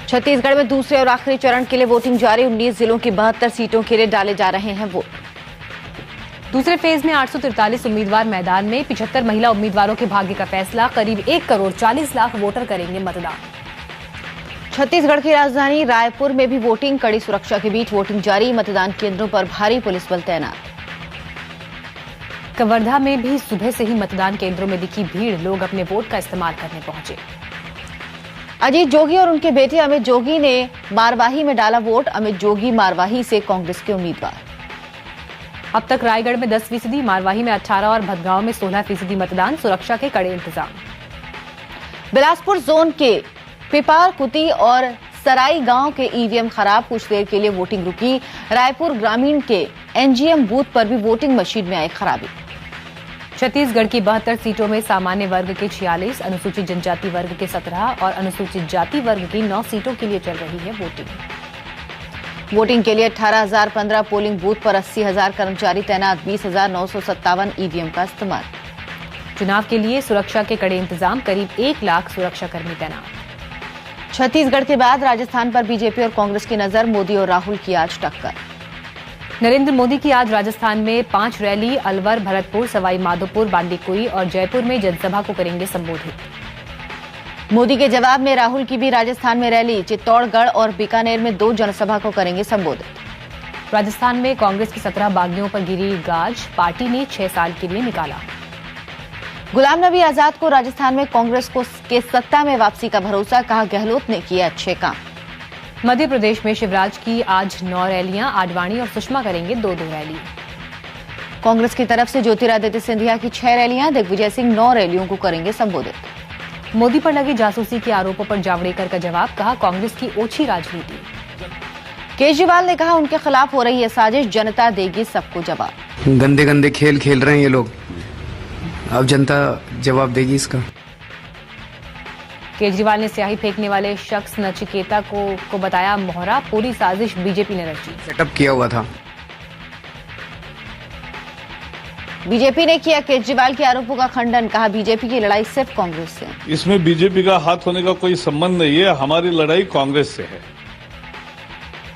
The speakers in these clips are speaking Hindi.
छत्तीसगढ़ में दूसरे और आखिरी चरण के लिए वोटिंग जारी। 19 जिलों की 72 सीटों के लिए डाले जा रहे हैं वोट। दूसरे फेज में 843 उम्मीदवार मैदान में। 75 महिला उम्मीदवारों के भाग्य का फैसला। करीब 1 करोड़ 40 लाख वोटर करेंगे मतदान। छत्तीसगढ़ की राजधानी रायपुर में भी वोटिंग। कड़ी सुरक्षा के बीच वोटिंग जारी। मतदान केंद्रों पर भारी पुलिस बल तैनात। कवर्धा में भी सुबह से ही मतदान केंद्रों में दिखी भीड़। लोग अपने वोट का इस्तेमाल करने पहुंचे। अजीत जोगी और उनके बेटे अमित जोगी ने मारवाही में डाला वोट। अमित जोगी मारवाही से कांग्रेस के उम्मीदवार। अब तक रायगढ़ में 10%, मारवाही में 18% और भदगांव में 16% मतदान। सुरक्षा के कड़े इंतजाम। बिलासपुर जोन के पिपारकुटी और सराई गांव के ईवीएम खराब। कुछ देर के लिए वोटिंग रुकी। रायपुर ग्रामीण के एनजीएम बूथ पर भी वोटिंग मशीन में आई खराबी। छत्तीसगढ़ की 72 सीटों में सामान्य वर्ग के 46, अनुसूचित जनजाति वर्ग के 17 और अनुसूचित जाति वर्ग की 9 सीटों के लिए चल रही है वोटिंग। वोटिंग के लिए 18,015 पोलिंग बूथ पर 80,000 कर्मचारी तैनात। 20,957 ईवीएम का इस्तेमाल। चुनाव के लिए सुरक्षा के कड़े इंतजाम। करीब 1 लाख सुरक्षाकर्मी तैनात। छत्तीसगढ़ के बाद राजस्थान पर बीजेपी और कांग्रेस की नजर। मोदी और राहुल की आज टक्कर। नरेंद्र मोदी की आज राजस्थान में 5 रैली। अलवर, भरतपुर, सवाई माधोपुर, बांदीकुई और जयपुर में जनसभा को करेंगे संबोधित। मोदी के जवाब में राहुल की भी राजस्थान में रैली। चित्तौड़गढ़ और बीकानेर में 2 जनसभा को करेंगे संबोधित। राजस्थान में कांग्रेस की 17 बागियों पर गिरी गाज। पार्टी ने 6 साल के लिए निकाला। गुलाम नबी आजाद को राजस्थान में कांग्रेस के सत्ता में वापसी का भरोसा। कहा गहलोत ने किए अच्छे काम। मध्य प्रदेश में शिवराज की आज 9 रैलियां। आडवाणी और सुषमा करेंगे 2-2 रैली। कांग्रेस की तरफ से ज्योतिरादित्य सिंधिया की 6 रैलियां। दिग्विजय सिंह 9 रैलियों को करेंगे संबोधित। मोदी पर लगे जासूसी के आरोपों पर जावड़ेकर का जवाब। कहा कांग्रेस की ओछी राजनीति। केजरीवाल ने कहा उनके खिलाफ हो रही है साजिश। जनता देगी सबको जवाब। गंदे गंदे खेल खेल रहे हैं ये लोग। अब जनता जवाब देगी इसका। केजरीवाल ने स्याही फेंकने वाले शख्स नचिकेता को बताया मोहरा। पूरी साजिश बीजेपी ने रची। सेटअप किया हुआ था। बीजेपी ने किया केजरीवाल के आरोपों का खंडन। कहा बीजेपी की लड़ाई सिर्फ कांग्रेस से। इसमें बीजेपी का हाथ होने का कोई संबंध नहीं है। हमारी लड़ाई कांग्रेस से है।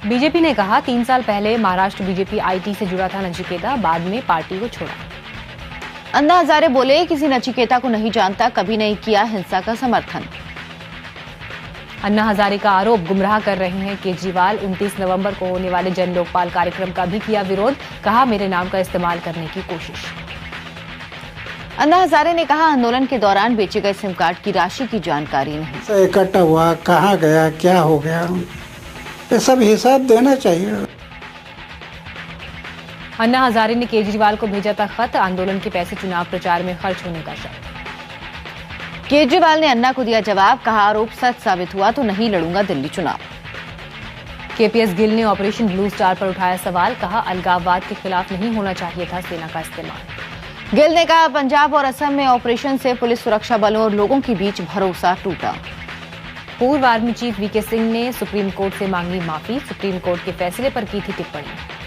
बीजेपी ने कहा 3 साल पहले महाराष्ट्र बीजेपी आईटी से जुड़ा था नचिकेता। बाद में पार्टी को छोड़ा। अन्ना हजारे बोले किसी नचिकेता को नहीं जानता। कभी नहीं किया हिंसा का समर्थन। अन्ना हजारे का आरोप गुमराह कर रहे हैं केजरीवाल। 29 नवंबर को होने वाले जन लोकपाल कार्यक्रम का भी किया विरोध। कहा मेरे नाम का इस्तेमाल करने की कोशिश। अन्ना हजारे ने कहा आंदोलन के दौरान बेचे गए सिम कार्ड की राशि की जानकारी नहीं। इकट्ठा हुआ, कहाँ गया, क्या हो गया, ये सब हिसाब देना चाहिए। अन्ना हजारे ने केजरीवाल को भेजा था खत। आंदोलन के पैसे चुनाव प्रचार में खर्च होने का शक। केजरीवाल ने अन्ना को दिया जवाब। कहा आरोप सच साबित हुआ तो नहीं लड़ूंगा दिल्ली चुनाव। केपीएस गिल ने ऑपरेशन ब्लू स्टार पर उठाया सवाल। कहा अलगाववाद के खिलाफ नहीं होना चाहिए था सेना का इस्तेमाल। गिल ने कहा पंजाब और असम में ऑपरेशन से पुलिस, सुरक्षा बलों और लोगों के बीच भरोसा टूटा। पूर्व आर्मी चीफ वीके सिंह ने सुप्रीम कोर्ट से मांगी माफी। सुप्रीम कोर्ट के फैसले पर की थी टिप्पणी।